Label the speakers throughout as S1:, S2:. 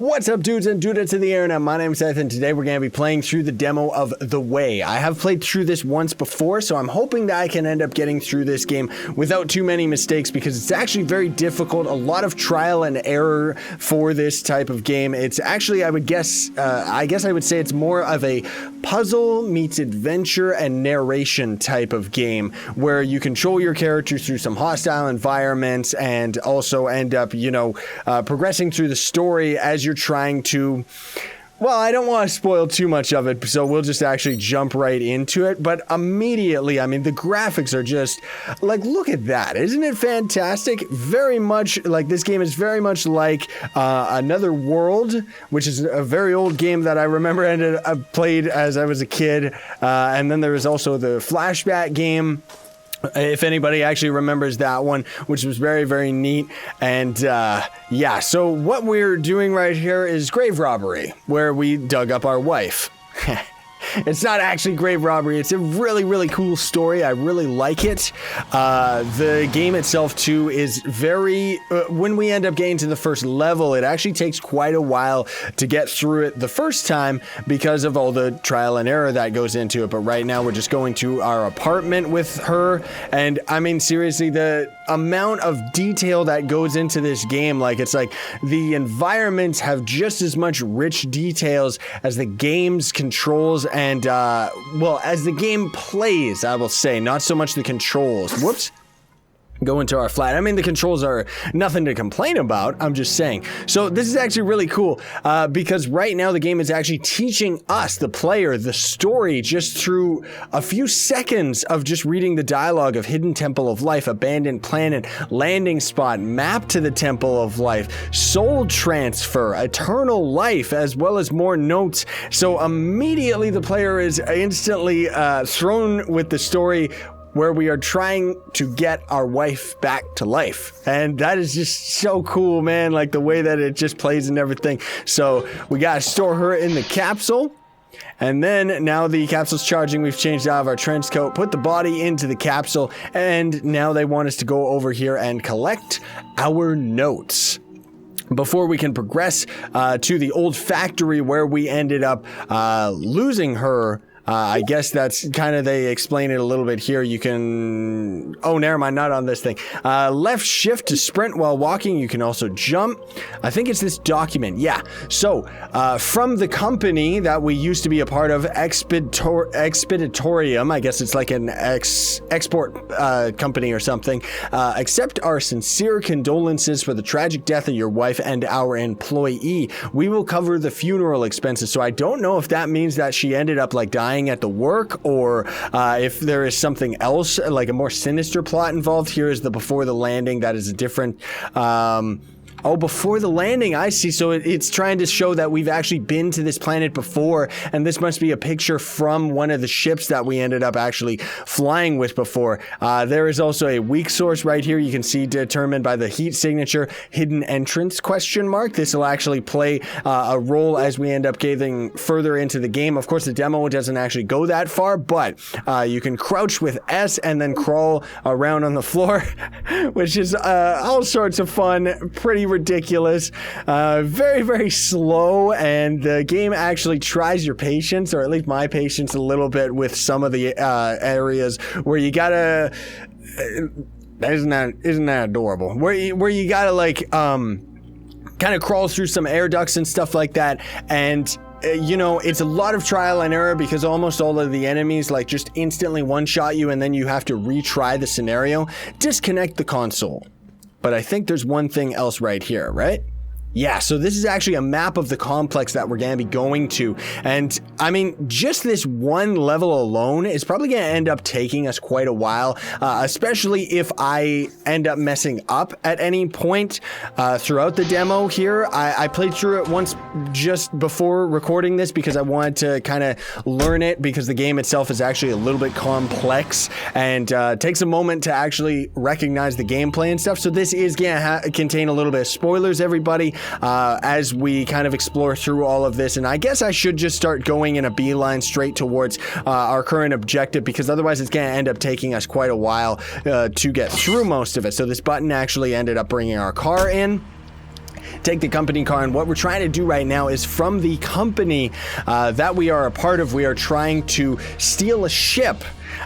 S1: What's up, dudes and dudettes of the internet? My name is Scythe, and today we're going to be playing through the demo of The Way. I have played through this once before, so I'm hoping that I can end up getting through this game without too many mistakes, because it's actually very difficult, a lot of trial and error for this type of game. It's actually, I guess I would say it's more of a puzzle meets adventure and narration type of game, where you control your characters through some hostile environments and also end up, progressing through the story as you're trying to, well, I don't want to spoil too much of it, so we'll just actually jump right into it. But immediately, I mean, the graphics are just like, look at that. Isn't it fantastic? Very much like, this game is very much like Another World, which is a very old game that I remember I played as I was a kid. And then there was also the Flashback game, if anybody actually remembers that one, which was very, very neat. And yeah, so what we're doing right here is grave robbery, where we dug up our wife. It's not actually grave robbery. It's a really, really cool story. I really like it. The game itself, too, is very... when we end up getting to the first level, it actually takes quite a while to get through it the first time because of all the trial and error that goes into it. But right now, we're just going to our apartment with her. And, I mean, seriously, the amount of detail that goes into this game, like, it's like the environments have just as much rich details as the game's controls and, well, as the game plays, I will say, not so much the controls. Whoops. Go into our flat. I mean, the controls are nothing to complain about. I'm just saying. So this is actually really cool because right now the game is actually teaching us, the player, the story just through a few seconds of just reading the dialogue of Hidden Temple of Life, Abandoned Planet, Landing Spot, Map to the Temple of Life, Soul Transfer, Eternal Life, as well as more notes. So immediately the player is instantly thrown with the story where we are trying to get our wife back to life. And that is just so cool, man, like the way that it just plays and everything. So we gotta store her in the capsule. And then now the capsule's charging, we've changed out of our trench coat, put the body into the capsule, and now they want us to go over here and collect our notes before we can progress to the old factory where we ended up losing her. I guess that's kind of, they explain it a little bit here. You can, oh, never mind, not on this thing. Left shift to sprint while walking. You can also jump. I think it's this document. Yeah. So, from the company that we used to be a part of, Expeditorium, I guess it's like an export company or something. Accept our sincere condolences for the tragic death of your wife and our employee. We will cover the funeral expenses. So I don't know if that means that she ended up like dying at the work, or if there is something else, like a more sinister plot involved. Here is the before the landing. That is a different oh, before the landing, I see. So it's trying to show that we've actually been to this planet before, and this must be a picture from one of the ships that we ended up actually flying with before. There is also a weak source right here. You can see determined by the heat signature, hidden entrance question mark. This will actually play a role as we end up getting further into the game. Of course, the demo doesn't actually go that far, but you can crouch with S and then crawl around on the floor, which is all sorts of fun, pretty ridiculous, very, very slow, and the game actually tries your patience, or at least my patience, a little bit with some of the areas where you gotta isn't that adorable, where you gotta like kind of crawl through some air ducts and stuff like that. And it's a lot of trial and error because almost all of the enemies like just instantly one-shot you, and then you have to retry the scenario. Disconnect the console. But I think there's one thing else right here, right? Yeah, so this is actually a map of the complex that we're going to be going to. And, I mean, just this one level alone is probably going to end up taking us quite a while, especially if I end up messing up at any point throughout the demo here. I played through it once just before recording this because I wanted to kind of learn it, because the game itself is actually a little bit complex and takes a moment to actually recognize the gameplay and stuff. So this is going to contain a little bit of spoilers, everybody. As we kind of explore through all of this. And I guess I should just start going in a beeline straight towards our current objective, because otherwise it's going to end up taking us quite a while to get through most of it. So this button actually ended up bringing our car in. take the company car, and what we're trying to do right now is from the company that we are a part of, we are trying to steal a ship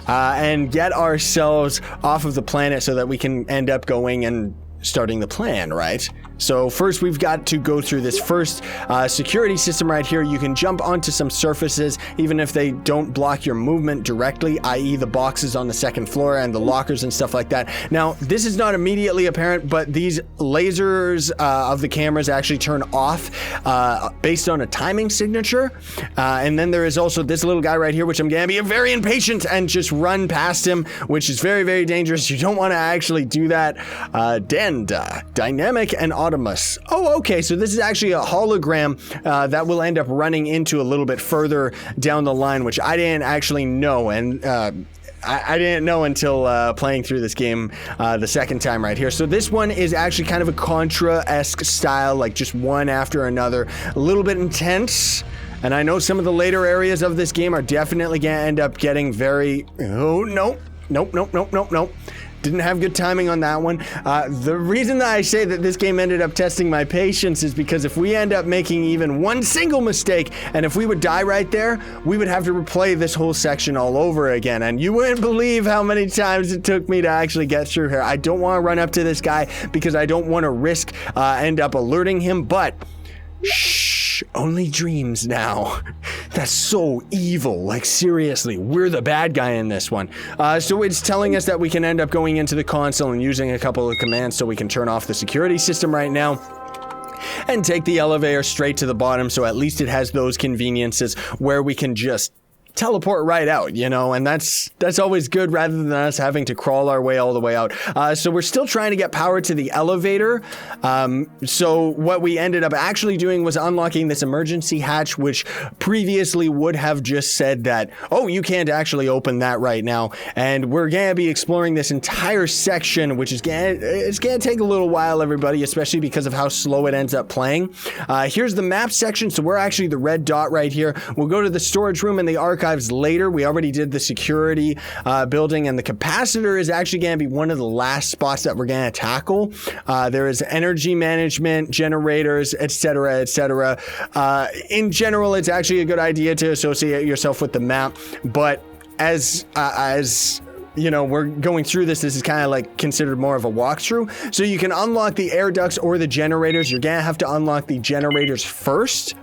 S1: and get ourselves off of the planet so that we can end up going and starting the plan, right? So first we've got to go through this first security system right here. You can jump onto some surfaces even if they don't block your movement directly, i.e. the boxes on the second floor and the lockers and stuff like that. Now this is not immediately apparent, but these lasers of the cameras actually turn off based on a timing signature. And then there is also this little guy right here, which I'm gonna be very impatient and just run past him, which is very, very dangerous. You don't want to actually do that. Dynamic and Optimus. Oh, okay, so this is actually a hologram that will end up running into a little bit further down the line, which I didn't actually know, and I didn't know until playing through this game the second time right here. So this one is actually kind of a Contra-esque style, like just one after another, a little bit intense. And I know some of the later areas of this game are definitely gonna end up getting very... Oh, nope. Nope. Didn't have good timing on that one. The reason that I say that this game ended up testing my patience is because if we end up making even one single mistake, and if we would die right there, we would have to replay this whole section all over again. And you wouldn't believe how many times it took me to actually get through here. I don't want to run up to this guy because I don't want to risk end up alerting him, but shh, only dreams now. That's so evil. Like, seriously, we're the bad guy in this one. So it's telling us that we can end up going into the console and using a couple of commands so we can turn off the security system right now and take the elevator straight to the bottom, so at least it has those conveniences where we can just teleport right out, you know, and that's always good rather than us having to crawl our way all the way out. So we're still trying to get power to the elevator. So what we ended up actually doing was unlocking this emergency hatch, which previously would have just said that, oh, you can't actually open that right now. And we're gonna be exploring this entire section, which is it's gonna take a little while, everybody, especially because of how slow it ends up playing. Here's the map section. So we're actually the red dot right here. We'll go to the storage room and the archive later. We already did the security building, and the capacitor is actually going to be one of the last spots that we're going to tackle. There is energy management, generators, etc., etc. In general, it's actually a good idea to associate yourself with the map, but as you know, we're going through this is kind of like considered more of a walkthrough. So you can unlock the air ducts or the generators. You're going to have to unlock the generators first.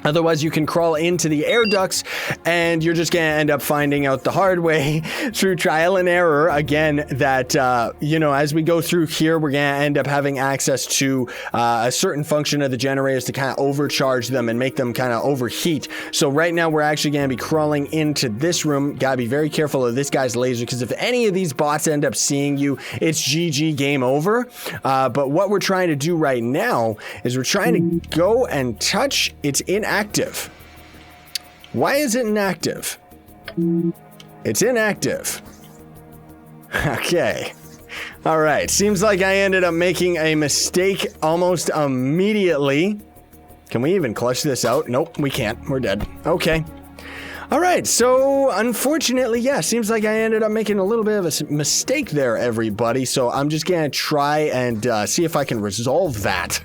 S1: Otherwise, you can crawl into the air ducts, and you're just going to end up finding out the hard way through trial and error, again, that, you know, as we go through here, we're going to end up having access to a certain function of the generators to kind of overcharge them and make them kind of overheat. So right now, we're actually going to be crawling into this room. Got to be very careful of this guy's laser, because if any of these bots end up seeing you, it's GG, game over. But what we're trying to do right now is we're trying to go and touch its inactive. Why is it inactive? It's inactive. Okay. All right. Seems like I ended up making a mistake almost immediately. Can we even clutch this out? Nope, we can't. We're dead. Okay. All right. So unfortunately, yeah, seems like I ended up making a little bit of a mistake there, everybody. So I'm just going to try and see if I can resolve that.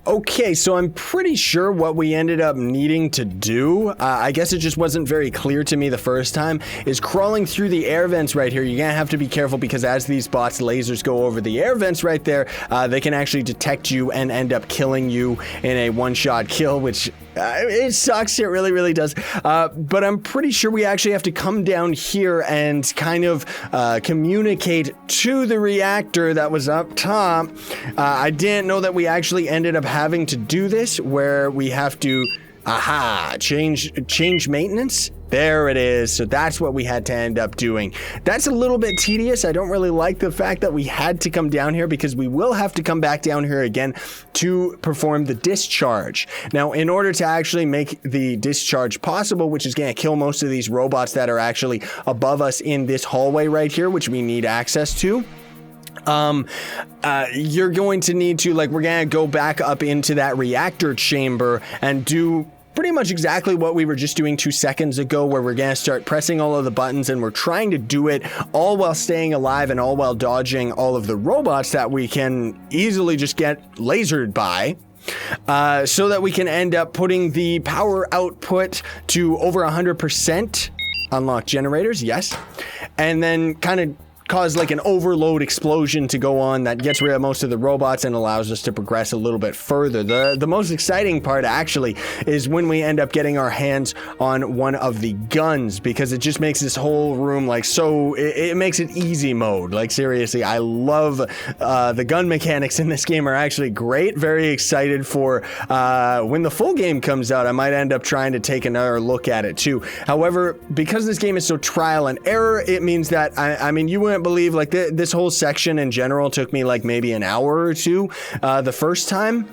S1: Okay, so I'm pretty sure what we ended up needing to do, I guess it just wasn't very clear to me the first time, is crawling through the air vents right here. You're gonna have to be careful because as these bots' lasers go over the air vents right there, they can actually detect you and end up killing you in a one-shot kill, which it sucks. It really, really does. But I'm pretty sure we actually have to come down here and kind of communicate to the reactor that was up top. I didn't know that we actually ended up having to do this, where we have to, change maintenance. There it is. So that's what we had to end up doing. That's a little bit tedious. I don't really like the fact that we had to come down here, because we will have to come back down here again to perform the discharge. Now, in order to actually make the discharge possible, which is going to kill most of these robots that are actually above us in this hallway right here, which we need access to, you're going to need to, like, we're going to go back up into that reactor chamber and do pretty much exactly what we were just doing 2 seconds ago, where we're going to start pressing all of the buttons, and we're trying to do it all while staying alive and all while dodging all of the robots that we can easily just get lasered by. So that we can end up putting the power output to over 100%. Unlock generators, yes. And then kind of cause like an overload explosion to go on that gets rid of most of the robots and allows us to progress a little bit further. The most exciting part actually is when we end up getting our hands on one of the guns, because it just makes this whole room like so, it makes it easy mode. Like seriously, I love the gun mechanics in this game are actually great. Very excited for when the full game comes out. I might end up trying to take another look at it too. However, because this game is so trial and error, it means that I mean, you wouldn't believe like this whole section in general took me like maybe an hour or two the first time.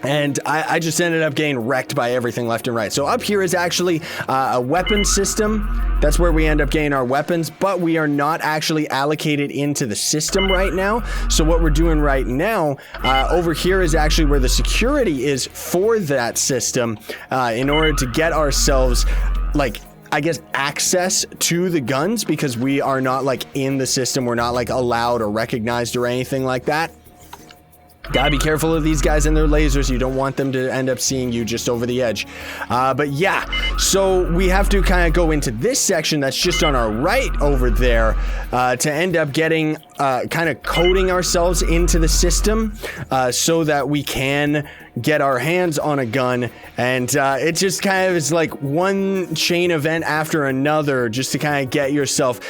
S1: And I just ended up getting wrecked by everything left and right. So up here is actually a weapon system. That's where we end up getting our weapons, but we are not actually allocated into the system right now. So what we're doing right now, over here is actually where the security is for that system, in order to get ourselves like, I guess, access to the guns, because we are not like in the system. We're not like allowed or recognized or anything like that. Gotta be careful of these guys and their lasers. You don't want them to end up seeing you just over the edge. But yeah, so we have to kind of go into this section that's just on our right over there to end up getting kind of coding ourselves into the system so that we can get our hands on a gun. And it just kind of is like one chain event after another, just to kind of get yourself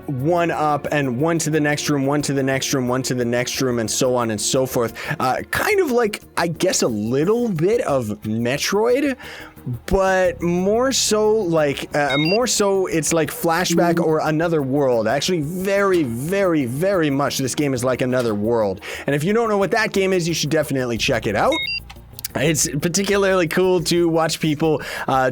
S1: one up and one to the next room, one to the next room, one to the next room, and so on and so forth. Kind of like, I guess, a little bit of Metroid, but more so like it's like Flashback or Another World. Actually, very, very, very much this game is like Another World. And if you don't know what that game is, you should definitely check it out. It's particularly cool to watch people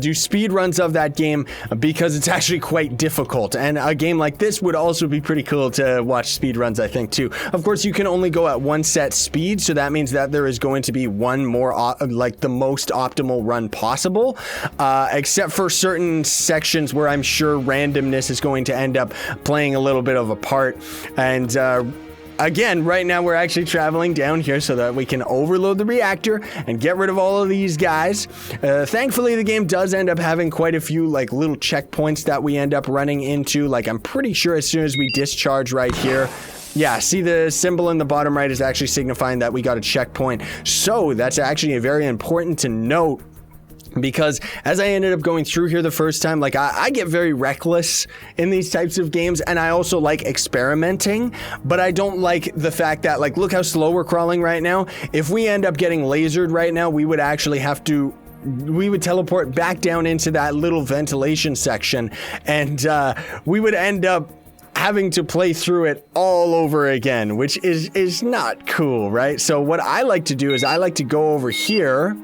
S1: do speed runs of that game, because it's actually quite difficult. And a game like this would also be pretty cool to watch speed runs, I think, too. Of course, you can only go at one set speed, so that means that there is going to be one more, like the most optimal run possible, except for certain sections where I'm sure randomness is going to end up playing a little bit of a part. And again, right now we're actually traveling down here so that we can overload the reactor and get rid of all of these guys. Thankfully, the game does end up having quite a few like little checkpoints that we end up running into. Like, I'm pretty sure as soon as we discharge right here, yeah, see the symbol in the bottom right is actually signifying that we got a checkpoint. So that's actually very important to note, because as I ended up going through here the first time, like I get very reckless in these types of games, and I also like experimenting, but I don't like the fact that, like, look how slow we're crawling right now. If we end up getting lasered right now, we would actually have to, we would teleport back down into that little ventilation section, and we would end up having to play through it all over again, which is not cool, right? So what I like to do is I like to go over here.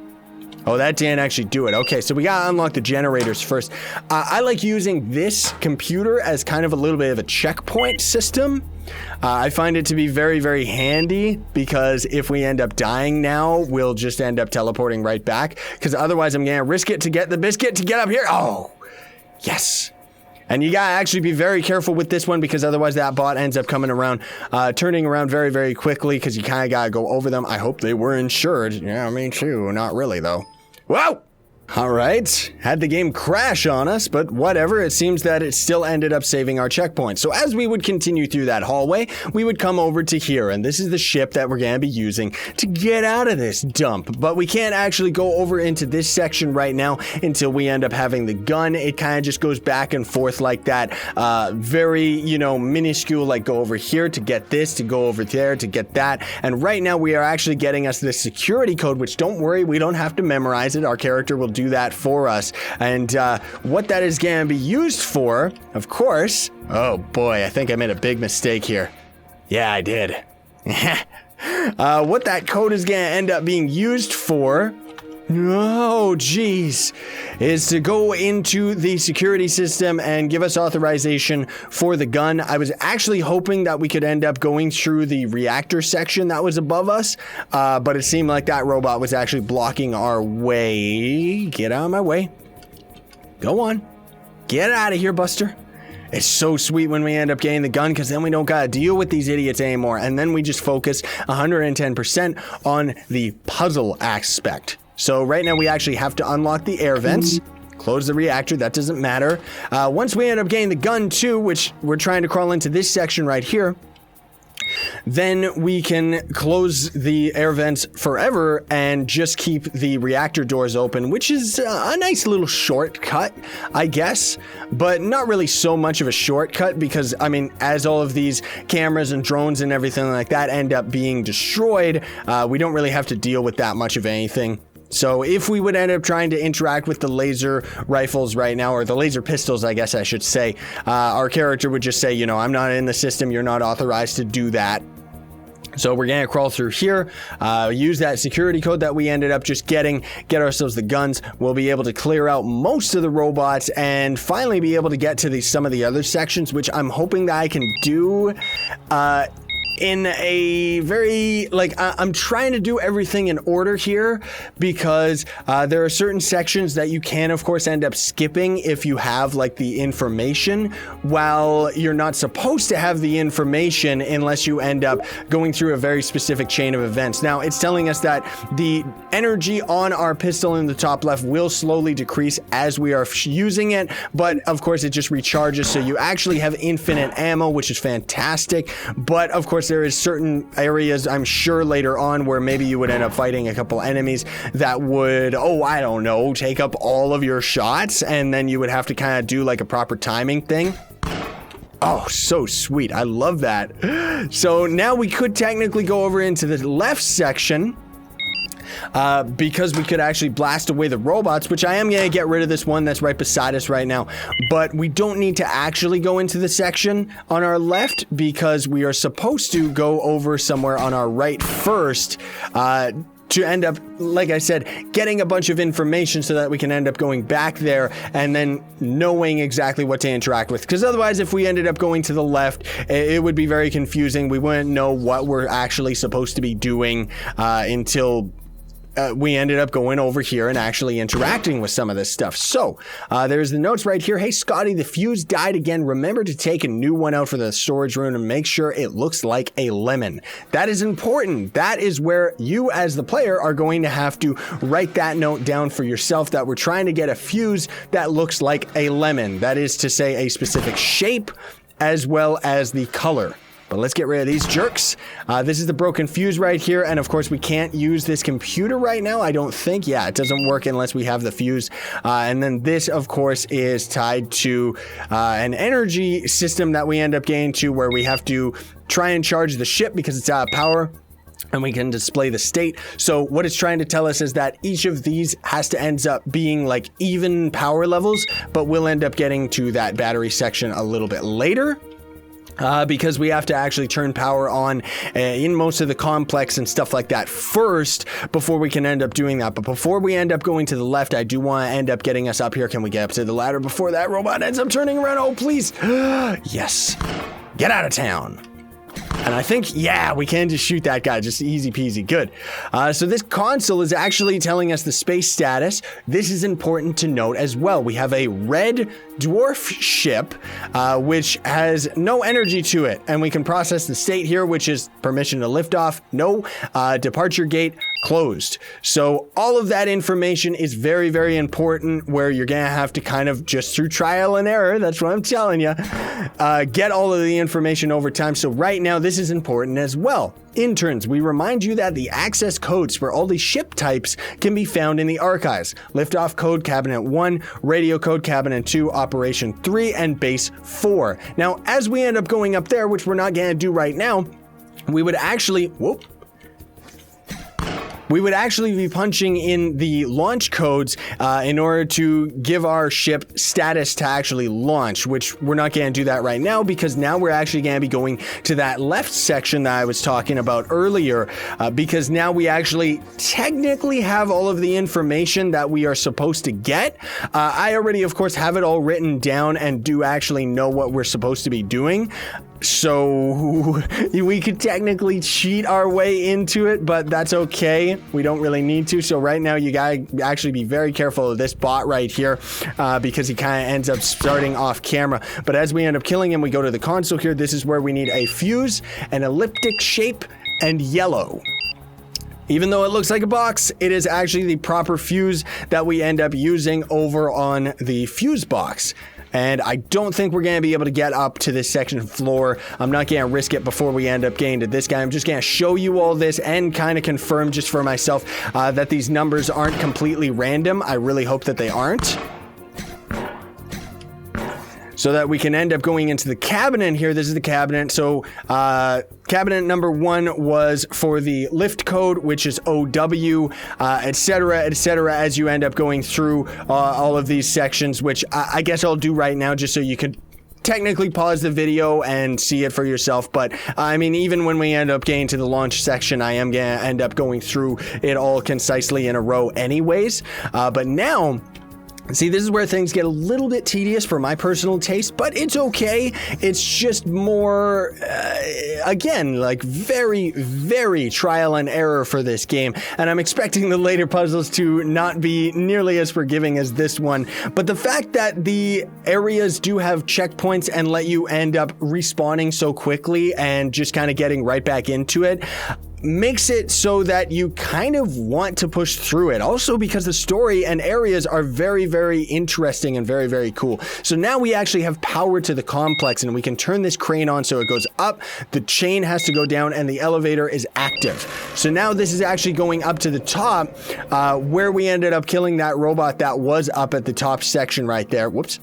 S1: Oh, that didn't actually do it. Okay, so we gotta unlock the generators first. I like using this computer as kind of a little bit of a checkpoint system. I find it to be very, very handy, because if we end up dying now, we'll just end up teleporting right back, because otherwise I'm gonna risk it to get the biscuit to get up here. Oh, yes. And you gotta actually be very careful with this one, because otherwise that bot ends up coming around, turning around very, very quickly, because you kind of gotta go over them. I hope they were insured. Yeah, me too. Not really, though. Whoa! All right, had the game crash on us, but whatever, it seems that it still ended up saving our checkpoint. So as we would continue through that hallway, we would come over to here, and this is the ship that we're gonna be using to get out of this dump. But we can't actually go over into this section right now until we end up having the gun. It kind of just goes back and forth like that, very, you know, minuscule, like go over here to get this, to go over there to get that. And right now we are actually getting us the security code, which, don't worry, we don't have to memorize it. Our character will do that for us. And what that is going to be used for, of course, oh boy, I think I made a big mistake here. Yeah, I did. What that code is going to end up being used for Oh, geez. Is to go into the security system and give us authorization for the gun. I was actually hoping that we could end up going through the reactor section that was above us, but it seemed like that robot was actually blocking our way. Get out of my way. Go on. Get out of here, Buster. It's so sweet when we end up getting the gun, because then we don't gotta deal with these idiots anymore, and then we just focus 110% on the puzzle aspect. So right now we actually have to unlock the air vents, close the reactor, that doesn't matter. Once we end up getting the gun too, which we're trying to crawl into this section right here, then we can close the air vents forever and just keep the reactor doors open, which is a nice little shortcut, I guess, but not really so much of a shortcut because, I mean, as all of these cameras and drones and everything like that end up being destroyed, we don't really have to deal with that much of anything. So if we would end up trying to interact with the laser rifles right now, or the laser pistols, I guess I should say, our character would just say, you know, I'm not in the system, you're not authorized to do that. So we're gonna crawl through here, use that security code that we ended up just getting, get ourselves the guns. We'll be able to clear out most of the robots and finally be able to get to some of the other sections, which I'm hoping that I can do in a very, like, I'm trying to do everything in order here because there are certain sections that you can, of course, end up skipping if you have, like, the information, while you're not supposed to have the information unless you end up going through a very specific chain of events. Now, it's telling us that the energy on our pistol in the top left will slowly decrease as we are using it, but, of course, it just recharges, so you actually have infinite ammo, which is fantastic, but, of course, there is certain areas, I'm sure, later on where maybe you would end up fighting a couple enemies that would, oh, I don't know, take up all of your shots, and then you would have to kind of do like a proper timing thing. Oh, so sweet. I love that. So now we could technically go over into the left section, because we could actually blast away the robots, which I am going to get rid of this one that's right beside us right now, but we don't need to actually go into the section on our left because we are supposed to go over somewhere on our right first, to end up, like I said, getting a bunch of information so that we can end up going back there and then knowing exactly what to interact with. Because otherwise, if we ended up going to the left, it would be very confusing. We wouldn't know what we're actually supposed to be doing until we ended up going over here and actually interacting with some of this stuff. So there's the notes right here. Hey, Scotty, the fuse died again. Remember to take a new one out for the storage room and make sure it looks like a lemon. That is important. That is where you as the player are going to have to write that note down for yourself, that we're trying to get a fuse that looks like a lemon. That is to say, a specific shape as well as the color. But let's get rid of these jerks. This is the broken fuse right here. And of course, we can't use this computer right now, I don't think. Yeah, it doesn't work unless we have the fuse. And then this, of course, is tied to an energy system that we end up getting to where we have to try and charge the ship because it's out of power. And we can display the state. So what it's trying to tell us is that each of these has to end up being like even power levels, but we'll end up getting to that battery section a little bit later. Because we have to actually turn power on in most of the complex and stuff like that first before we can end up doing that. But before we end up going to the left, I do want to end up getting us up here. Can we get up to the ladder before that robot ends up turning around? Oh, please. Yes. Get out of town. And I think, yeah, we can just shoot that guy. Just easy peasy. Good. So this console is actually telling us the space status. This is important to note as well. We have a red dwarf ship, which has no energy to it. And we can process the state here, which is permission to lift off. No. Departure gate closed. So all of that information is very, very important, where you're going to have to kind of just through trial and error, that's what I'm telling you, get all of the information over time. So right now, this is important as well. Interns, we remind you that the access codes for all the ship types can be found in the archives. Liftoff code cabinet 1, radio code cabinet 2, operation 3, and base 4. Now, as we end up going up there, which we're not going to do right now, we would actually, we would actually be punching in the launch codes in order to give our ship status to actually launch, which we're not going to do that right now because now we're actually going to be going to that left section that I was talking about earlier because now we actually technically have all of the information that we are supposed to get. I already, of course, have it all written down and do actually know what we're supposed to be doing. So we could technically cheat our way into it, but that's okay. We don't really need to. So right now you gotta actually be very careful of this bot right here because he kind of ends up starting off camera. But as we end up killing him, we go to the console here. This is where we need a fuse, an elliptic shape, and yellow. Even though it looks like a box, it is actually the proper fuse that we end up using over on the fuse box. And I don't think we're going to be able to get up to this section floor. I'm not going to risk it before we end up getting to this guy. I'm just going to show you all this and kind of confirm just for myself that these numbers aren't completely random. I really hope that they aren't. So that we can end up going into the cabinet here. This is the cabinet. So cabinet number 1 was for the lift code, which is OW, etc., as you end up going through all of these sections, which I guess I'll do right now just so you could technically pause the video and see it for yourself. But I mean, even when we end up getting to the launch section, I am going to end up going through it all concisely in a row anyways. But now, see, this is where things get a little bit tedious for my personal taste, but it's okay. It's just more, again, like very, very trial and error for this game. And I'm expecting the later puzzles to not be nearly as forgiving as this one. But the fact that the areas do have checkpoints and let you end up respawning so quickly and just kind of getting right back into it makes it so that you kind of want to push through it. Also because the story and areas are very, very interesting and very, very cool. So now we actually have power to the complex and we can turn this crane on so it goes up, the chain has to go down, and the elevator is active. So now this is actually going up to the top where we ended up killing that robot that was up at the top section right there. Whoops.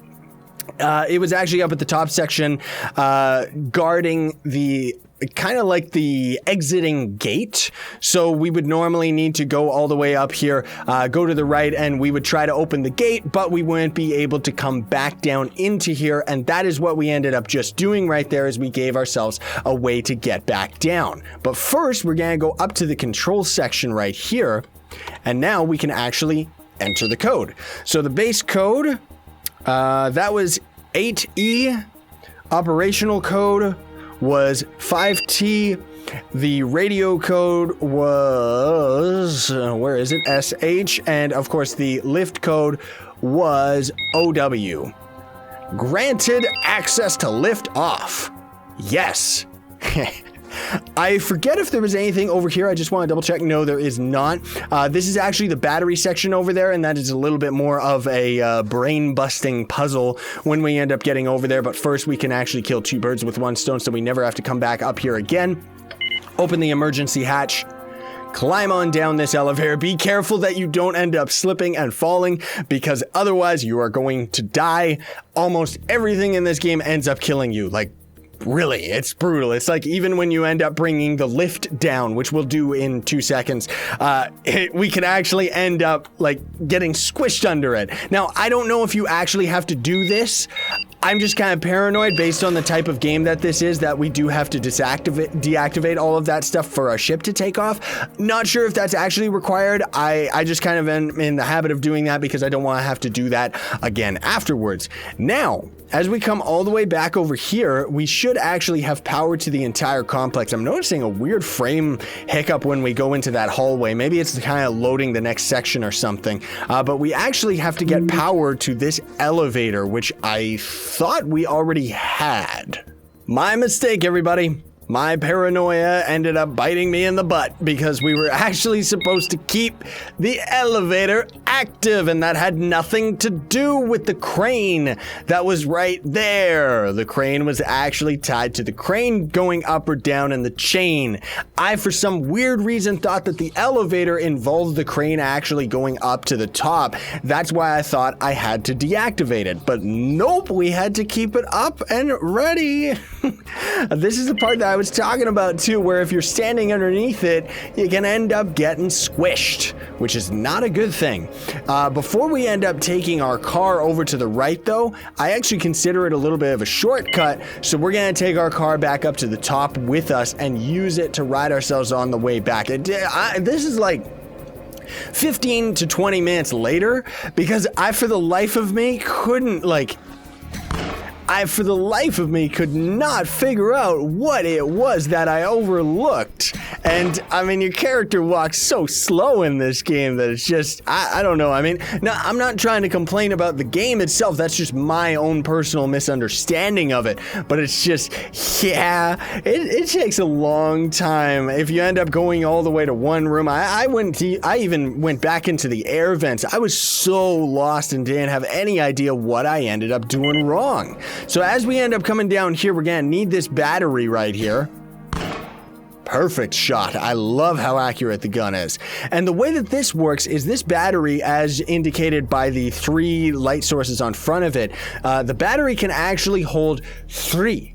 S1: It was actually up at the top section guarding the kind of like the exiting gate. So we would normally need to go all the way up here, go to the right, and we would try to open the gate, but we wouldn't be able to come back down into here. And that is what we ended up just doing right there, is we gave ourselves a way to get back down. But first, we're going to go up to the control section right here. And now we can actually enter the code. So the base code, that was 8E. Operational code was 5T. The radio code was, where is it? SH. And of course the lift code was OW. Granted access to lift off. Yes. I forget if there was anything over here. I just want to double check. No, there is not. This is actually the battery section over there, and that is a little bit more of a brain-busting puzzle when we end up getting over there. But first, we can actually kill 2 birds with 1 stone, so we never have to come back up here again. Open the emergency hatch. Climb on down this elevator. Be careful that you don't end up slipping and falling, because otherwise you are going to die. Almost everything in this game ends up killing you. Like, really, it's brutal. It's like even when you end up bringing the lift down, which we'll do in 2 seconds, we can actually end up like getting squished under it. Now, I don't know if you actually have to do this. I'm just kind of paranoid based on the type of game that this is, that we do have to deactivate all of that stuff for our ship to take off. Not sure if that's actually required. I just kind of am in the habit of doing that because I don't want to have to do that again afterwards. Now, as we come all the way back over here, we should actually have power to the entire complex. I'm noticing a weird frame hiccup when we go into that hallway. Maybe it's kind of loading the next section or something. But we actually have to get power to this elevator, which I thought we already had. My mistake, everybody. My paranoia ended up biting me in the butt because we were actually supposed to keep the elevator active, and that had nothing to do with the crane that was right there. The crane was actually tied to the crane going up or down in the chain. I, for some weird reason, thought that the elevator involved the crane actually going up to the top. That's why I thought I had to deactivate it, but nope, we had to keep it up and ready. This is the part that I was talking about too, where if you're standing underneath it, you can end up getting squished, which is not a good thing. Before we end up taking our car over to the right though, I actually consider it a little bit of a shortcut, so we're gonna take our car back up to the top with us and use it to ride ourselves on the way back. This is like 15 to 20 minutes later, because I, for the life of me, could not figure out what it was that I overlooked. And I mean, your character walks so slow in this game that it's just, I don't know. I mean, no, I'm not trying to complain about the game itself. That's just my own personal misunderstanding of it. But it's just, yeah, it takes a long time. If you end up going all the way to one room, I even went back into the air vents. I was so lost and didn't have any idea what I ended up doing wrong. So as we end up coming down here, we're gonna need this battery right here. Perfect shot. I love how accurate the gun is. And the way that this works is this battery, as indicated by the 3 light sources on front of it, the battery can actually hold 3.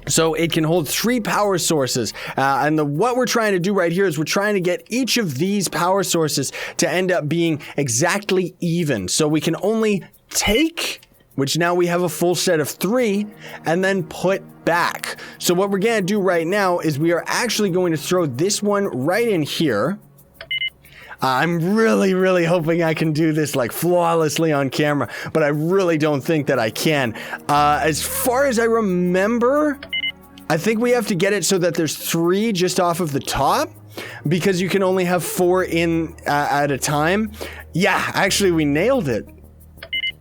S1: So it can hold 3 power sources. What we're trying to do right here is we're trying to get each of these power sources to end up being exactly even. So we can only take, which now we have a full set of 3, and then put back. So what we're gonna do right now is we are actually going to throw this one right in here. I'm really hoping I can do this like flawlessly on camera, but I really don't think that I can. As far as I remember, I think we have to get it so that there's 3 just off of the top, because you can only have 4 in at a time. Yeah, actually we nailed it.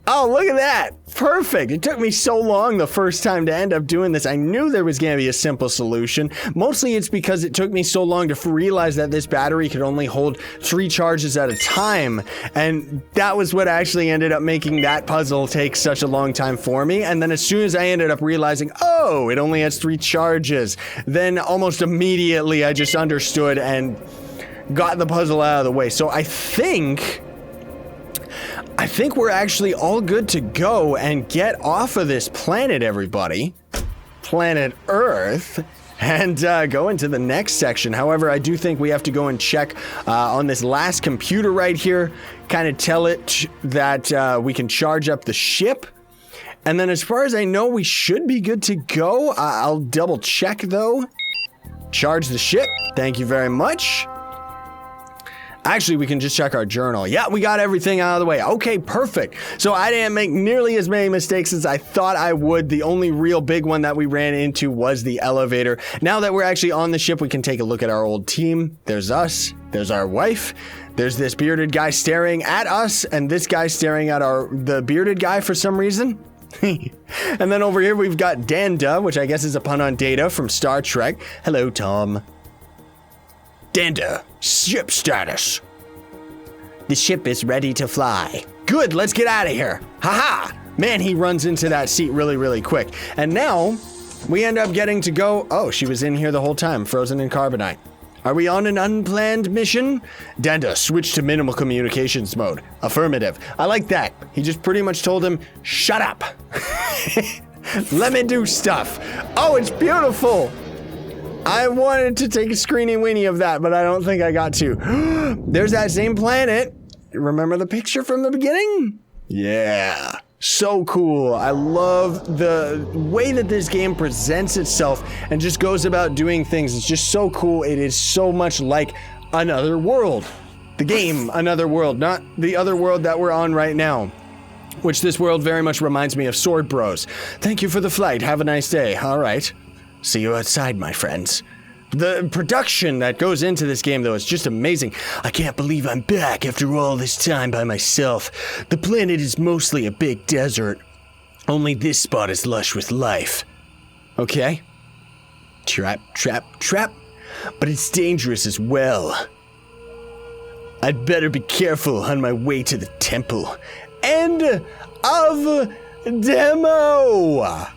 S1: Oh, look at that. Perfect. It took me so long the first time to end up doing this. I knew there was going to be a simple solution. Mostly it's because it took me so long to realize that this battery could only hold 3 charges at a time. And that was what actually ended up making that puzzle take such a long time for me. And then as soon as I ended up realizing, oh, it only has 3 charges, then almost immediately I just understood and got the puzzle out of the way. So I think we're actually all good to go and get off of this planet, everybody. Planet Earth. And go into the next section. However, I do think we have to go and check on this last computer right here. Kind of tell it that we can charge up the ship. And then as far as I know, we should be good to go. I'll double check though. Charge the ship. Thank you very much. Actually, we can just check our journal. Yeah, we got everything out of the way. Okay, perfect. So I didn't make nearly as many mistakes as I thought I would. The only real big one that we ran into was the elevator. Now that we're actually on the ship, we can take a look at our old team. There's us. There's our wife. There's this bearded guy staring at us, and this guy staring at the bearded guy for some reason. And then over here, we've got Danda, which I guess is a pun on Data from Star Trek. Hello, Tom. Danda, ship status. The ship is ready to fly. Good, let's get out of here. Haha! Man, he runs into that seat really quick. And now, we end up getting to go... Oh, she was in here the whole time, frozen in carbonite. Are we on an unplanned mission? Danda, switch to minimal communications mode. Affirmative. I like that. He just pretty much told him, shut up. Let me do stuff. Oh, it's beautiful. I wanted to take a screeny weenie of that, but I don't think I got to. There's that same planet. Remember the picture from the beginning? Yeah. So cool. I love the way that this game presents itself and just goes about doing things. It's just so cool. It is so much like Another World. The game, Another World, not the other world that we're on right now. Which this world very much reminds me of Sword Bros. Thank you for the flight. Have a nice day. All right. See you outside, my friends. The production that goes into this game, though, is just amazing. I can't believe I'm back after all this time by myself. The planet is mostly a big desert. Only this spot is lush with life. Okay. Trap. But it's dangerous as well. I'd better be careful on my way to the temple. End of demo.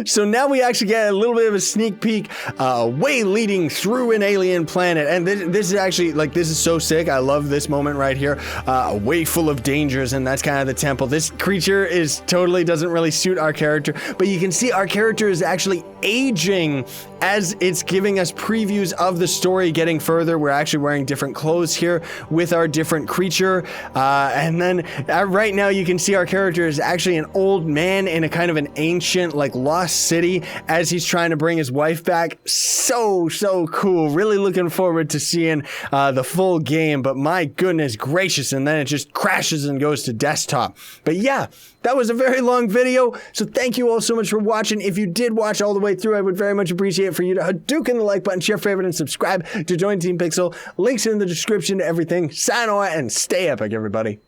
S1: So now we actually get a little bit of a sneak peek, way leading through an alien planet, and this is actually, like, this is so sick. I love this moment right here. A way full of dangers, and that's kind of the temple. This creature totally doesn't really suit our character, but you can see our character is actually aging as it's giving us previews of the story getting further. We're actually wearing different clothes here with our different creature, and then right now you can see our character is actually an old man in a kind of an ancient, like, lost city as he's trying to bring his wife back. So cool. Really looking forward to seeing the full game, but my goodness gracious, and then it just crashes and goes to desktop. But yeah, that was a very long video, so thank you all so much for watching. If you did watch all the way through, I would very much appreciate it for you to Hadouken the like button, share, favorite, and subscribe to join Team Pixel. Links in the description to everything. Sign on and stay epic, everybody.